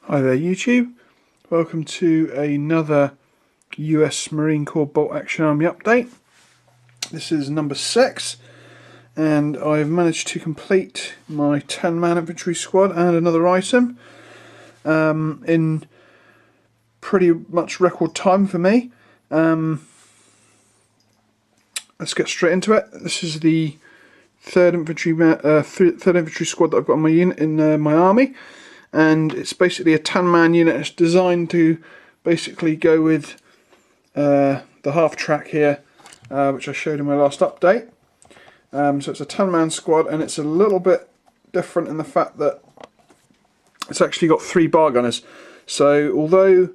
Hi there YouTube, welcome to another US Marine Corps Bolt Action Army update. This is number 6 and I've managed to complete my 10-man infantry squad and another item in pretty much record time for me. Let's get straight into it. This is the third infantry squad that I've got in my unit in my army. And it's basically a 10-man unit. It's designed to basically go with the half track here, which I showed in my last update. So it's a 10-man squad, and it's a little bit different in the fact that it's actually got 3 bar gunners. So although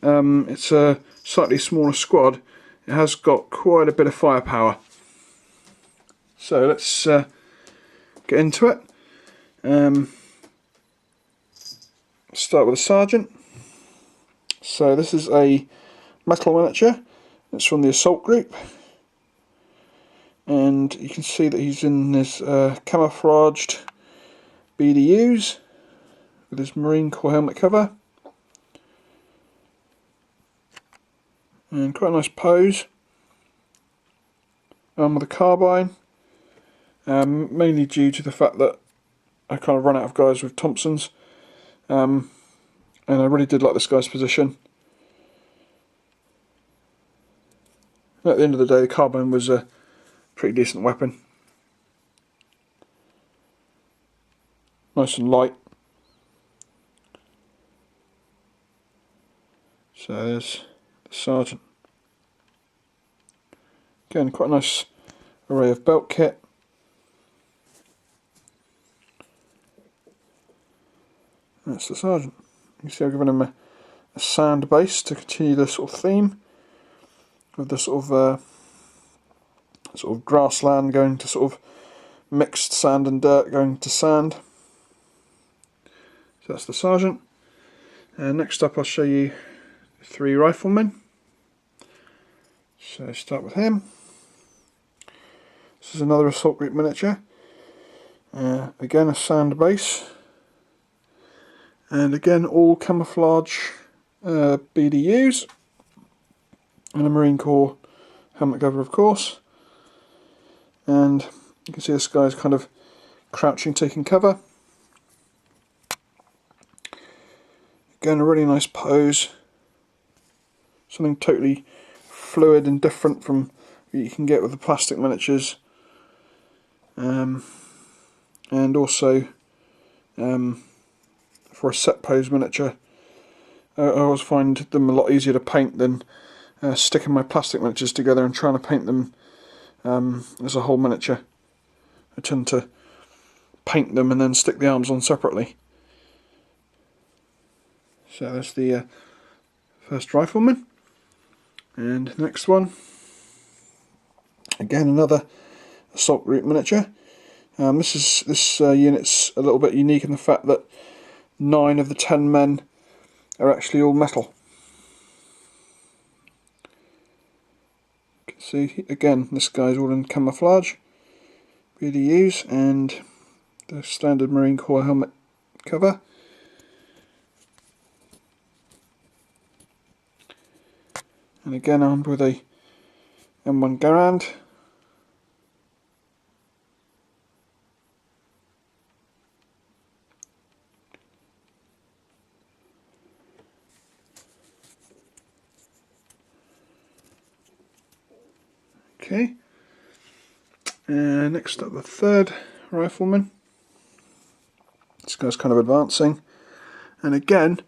it's a slightly smaller squad, it has got quite a bit of firepower. So let's get into it. Start with a sergeant. So this is a metal miniature. It's from the assault group, and you can see that he's in this camouflaged BDUs with his Marine Corps helmet cover, and quite a nice pose. With a carbine, mainly due to the fact that I kind of run out of guys with Thompsons. And I really did like this guy's position. At the end of the day, the carbine was a pretty decent weapon. Nice and light. So there's the sergeant. Again, quite a nice array of belt kit. That's the sergeant. You can see I've given him a sand base to continue the sort of theme with the sort of grassland going to sort of mixed sand and dirt going to sand. So that's the sergeant. Next up I'll show you 3 riflemen. So start with him. This is another assault group miniature. Again a sand base. And again, all camouflage BDUs, and a Marine Corps helmet cover, of course. And you can see this guy's kind of crouching, taking cover. Again, a really nice pose. Something totally fluid and different from what you can get with the plastic miniatures. And also, for a set pose miniature, I always find them a lot easier to paint than sticking my plastic miniatures together and trying to paint them as a whole miniature. I tend to paint them and then stick the arms on separately. So that's the first rifleman. And the next one, again another assault group miniature. This unit's a little bit unique in the fact that 9 of the 10 men are actually all metal. You can see again this guy's all in camouflage BDUs and the standard Marine Corps helmet cover. And again armed with a M1 Garand. Okay, and next up the third rifleman. This guy's kind of advancing, and again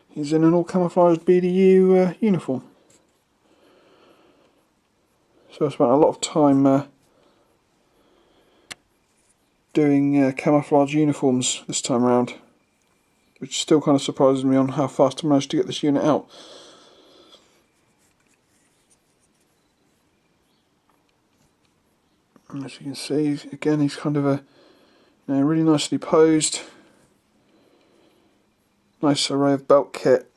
he's in an all camouflaged BDU uniform. So I spent a lot of time doing camouflage uniforms this time around, which still kind of surprises me on how fast I managed to get this unit out. As you can see, again he's kind of a really nicely posed, nice array of belt kit.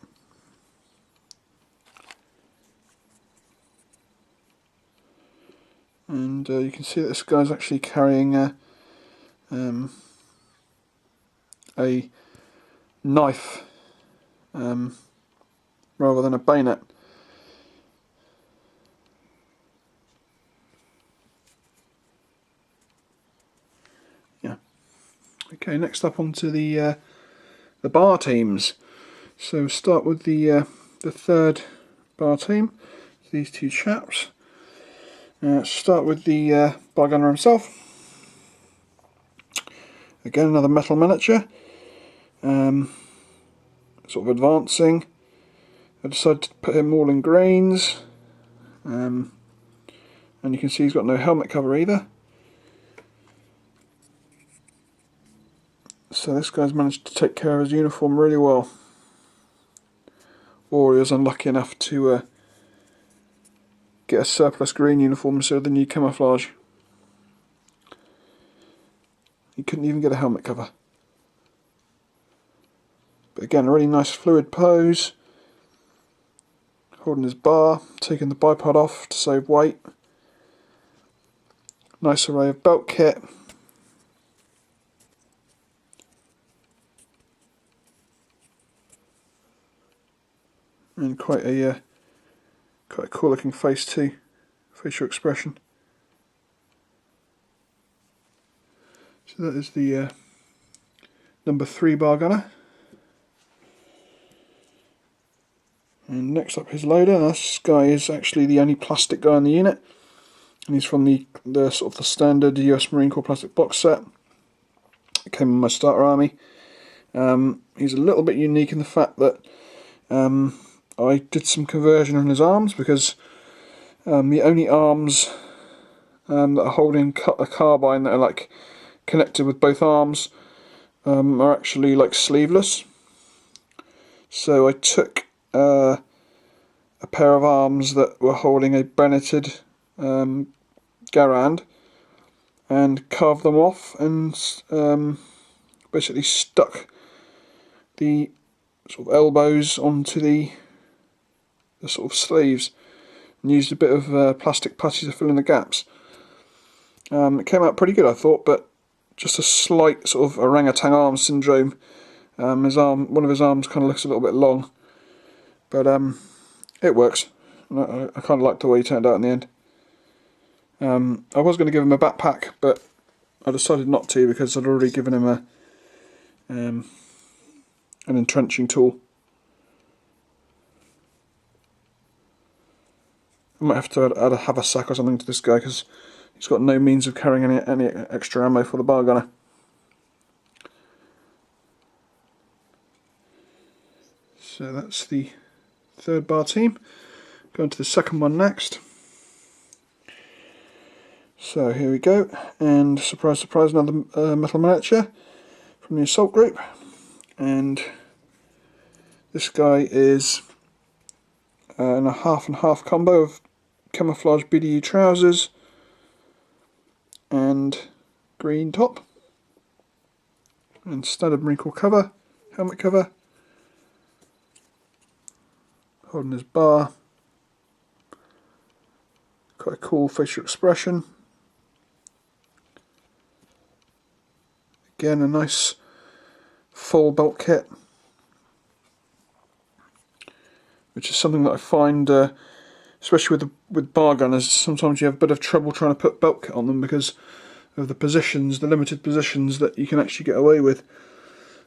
And you can see that this guy's actually carrying a knife rather than a bayonet. Yeah. Okay, next up onto the bar teams. So we'll start with the third bar team. These two chaps. Start with the bar gunner himself. Again, another metal miniature. Sort of advancing. I decided to put him all in grains. And you can see he's got no helmet cover either. So this guy's managed to take care of his uniform really well. Or he was unlucky enough to get a surplus green uniform instead of the new camouflage. He couldn't even get a helmet cover. But again, a really nice fluid pose. Holding his bar, taking the bipod off to save weight. Nice array of belt kit. And quite a cool looking face too, facial expression. So that is the number 3 bar gunner. And next up his loader. This guy is actually the only plastic guy in the unit, and he's from the sort of the standard US Marine Corps plastic box set. It came in my starter army. He's a little bit unique in the fact that I did some conversion on his arms, because the only arms that are holding a carbine that are like connected with both arms are actually like sleeveless. So I took a pair of arms that were holding a bayoneted Garand and carved them off and basically stuck the sort of elbows onto the sort of sleeves and used a bit of plastic putty to fill in the gaps. It came out pretty good, I thought, but just a slight sort of orangutan arm syndrome. One of his arms kind of looks a little bit long, but it works. I kind of liked the way he turned out in the end. I was going to give him a backpack, but I decided not to because I'd already given him an entrenching tool. I might have to add a haversack or something to this guy because he's got no means of carrying any extra ammo for the bar gunner. So that's the third bar team. Going to the second one next. So here we go, and surprise surprise, another metal miniature from the assault group, and this guy is in a half and half combo of camouflage BDU trousers and green top and standard Marine Corps cover, helmet cover, holding his bar, quite a cool facial expression. Again, a nice full belt kit, which is something that I find, especially with bar gunners, sometimes you have a bit of trouble trying to put belt kit on them because of the positions, the limited positions that you can actually get away with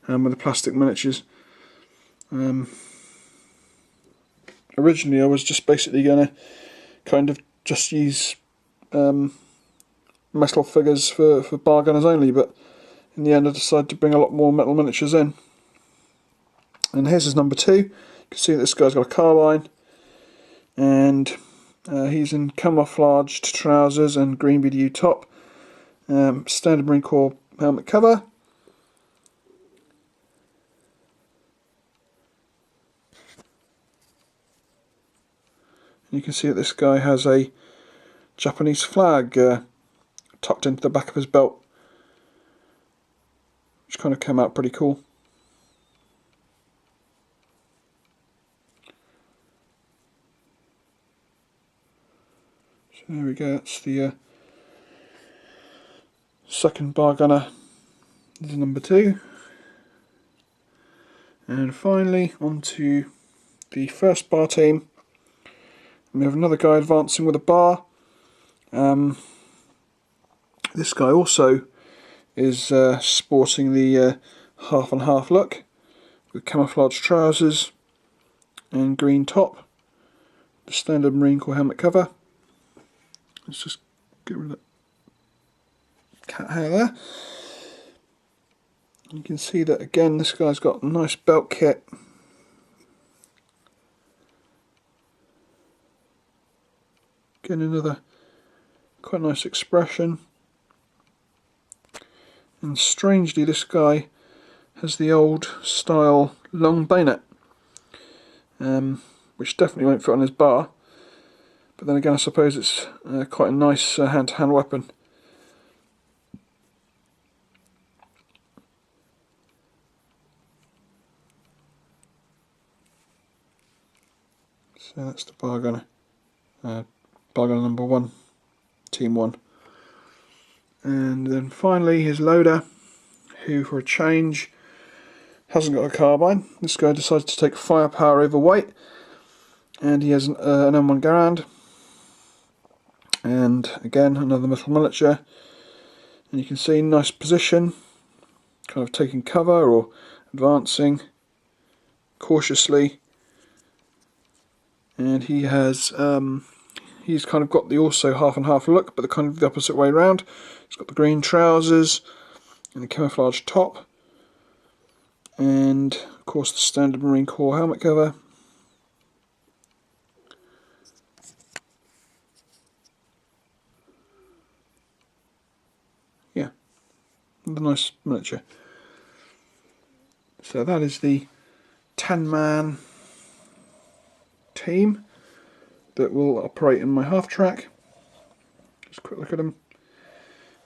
the plastic miniatures. Originally I was just basically going to kind of just use metal figures for bar gunners only, but in the end I decided to bring a lot more metal miniatures in. And here's his number 2. You can see that this guy's got a carbine, and he's in camouflaged trousers and green BDU top, standard Marine Corps helmet cover, and you can see that this guy has a Japanese flag tucked into the back of his belt, which kind of came out pretty cool. So there we go, that's the second bar gunner, this is number 2. And finally onto the first bar team. We have another guy advancing with a bar. This guy also is sporting the half and half look with camouflage trousers and green top, the standard Marine Corps helmet cover. Let's just get rid of that cat hair there. You can see that again, this guy's got a nice belt kit. Again, another quite nice expression. And strangely, this guy has the old style long bayonet, which definitely won't fit on his bar. But then again, I suppose it's quite a nice hand-to-hand weapon. So that's the bar gunner. Bar gunner number 1, team 1. And then finally his loader, who for a change hasn't got a carbine. This guy decides to take firepower over weight, and he has an M1 Garand, and again another metal miniature. And you can see nice position, kind of taking cover or advancing cautiously. And he has he's kind of got the also half and half look, but the kind of the opposite way around. He's got the green trousers and the camouflage top, and of course the standard Marine Corps helmet cover. Yeah, the nice miniature. So that is the 10-man team that will operate in my half track. Just a quick look at them,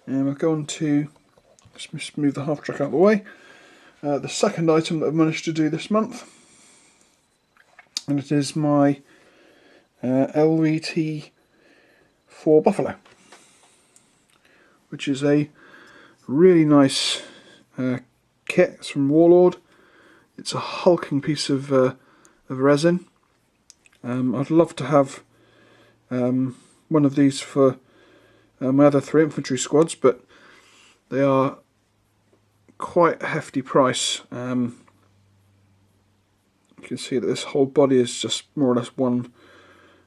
and we'll go on to, let's move the half track out of the way. The second item that I've managed to do this month, and it is my MVT Buffalo, which is a really nice kit. It's from Warlord. It's a hulking piece of resin. I'd love to have one of these for my other 3 infantry squads, but they are quite a hefty price. You can see that this whole body is just more or less one,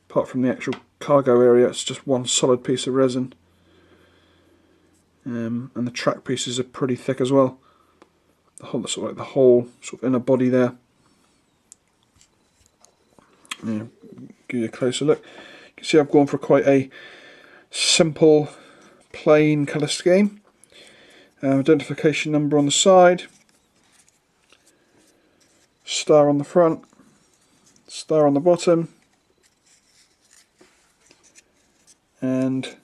apart from the actual cargo area, it's just one solid piece of resin. And the track pieces are pretty thick as well. The whole sort of inner body there. Yeah, give you a closer look. You can see I've gone for quite a simple, plain colour scheme. Identification number on the side, star on the front, star on the bottom, and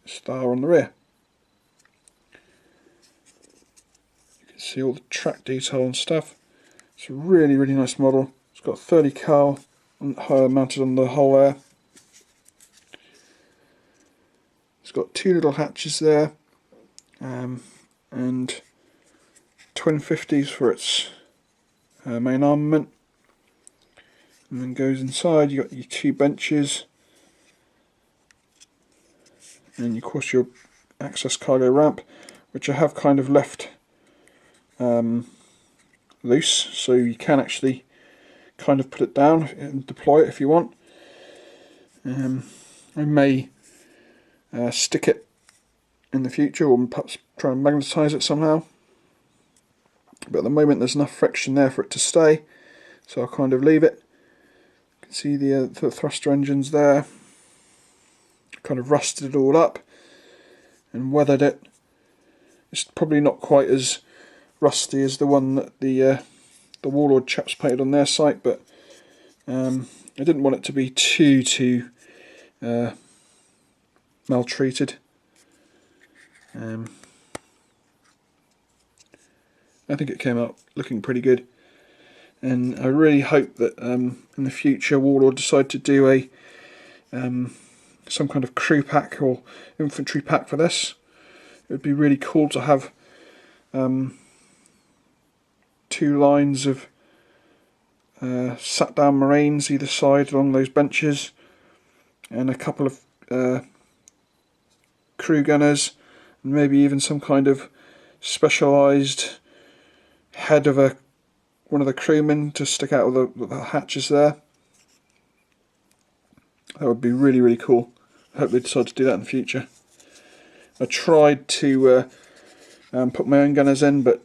star on the rear. You can see all the track detail and stuff. It's a really, really nice model. It's got 30 cal mounted on the hull there. It's got 2 little hatches there, and twin 50s for its main armament. And then goes inside, you got your 2 benches, and of course your access cargo ramp, which I have kind of left loose, so you can actually kind of put it down and deploy it if you want. I may stick it in the future, or perhaps try and magnetise it somehow, but at the moment there's enough friction there for it to stay, so I'll kind of leave it. You can see the thruster engines there. Kind of rusted it all up and weathered it. It's probably not quite as rusty as the one that the Warlord chaps painted on their site, but I didn't want it to be too maltreated. I think it came out looking pretty good, and I really hope that in the future Warlord decide to do a some kind of crew pack or infantry pack for this. It would be really cool to have 2 lines of sat down Marines either side along those benches, and a couple of crew gunners, and maybe even some kind of specialised head of one of the crewmen to stick out of the hatches there. That would be really, really cool. I hope they decide to do that in the future. I tried to put my own gunners in, but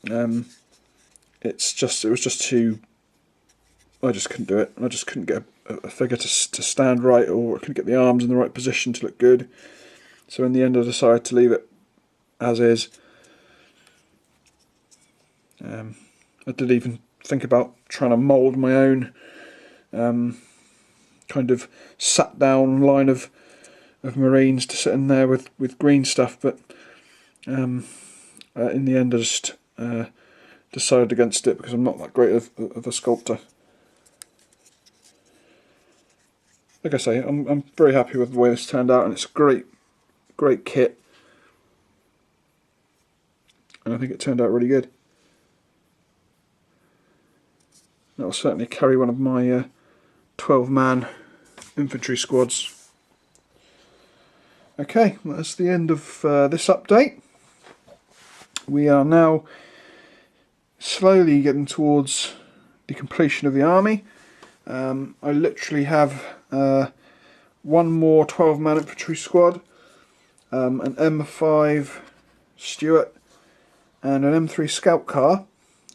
it was just too. I just couldn't do it. I just couldn't get a figure to stand right, or I couldn't get the arms in the right position to look good. So in the end, I decided to leave it as is. I did even think about trying to mould my own kind of sat down line of Marines to sit in there with green stuff, but in the end I just decided against it because I'm not that great of a sculptor. Like I say, I'm very happy with the way this turned out, and it's a great kit, and I think it turned out really good. That will certainly carry one of my 12-man infantry squads. Okay, well, that's the end of this update. We are now slowly getting towards the completion of the army. I literally have one more 12-man infantry squad, an M5 Stuart, and an M3 scout car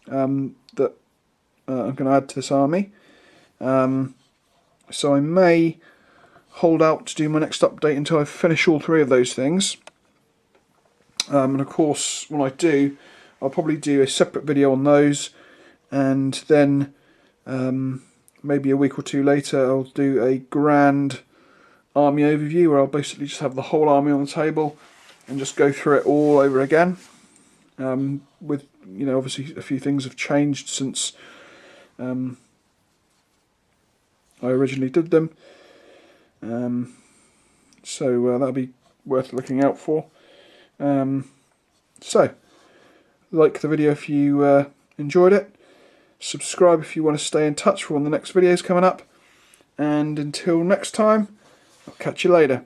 that I'm going to add to this army. So I may hold out to do my next update until I finish all three of those things. And of course, when I do, I'll probably do a separate video on those, and then maybe a week or two later I'll do a grand army overview where I'll basically just have the whole army on the table and just go through it all over again. With, you know, obviously a few things have changed since I originally did them, so that'll be worth looking out for. So, like the video if you enjoyed it, subscribe if you want to stay in touch for when the next video is coming up, and until next time, I'll catch you later.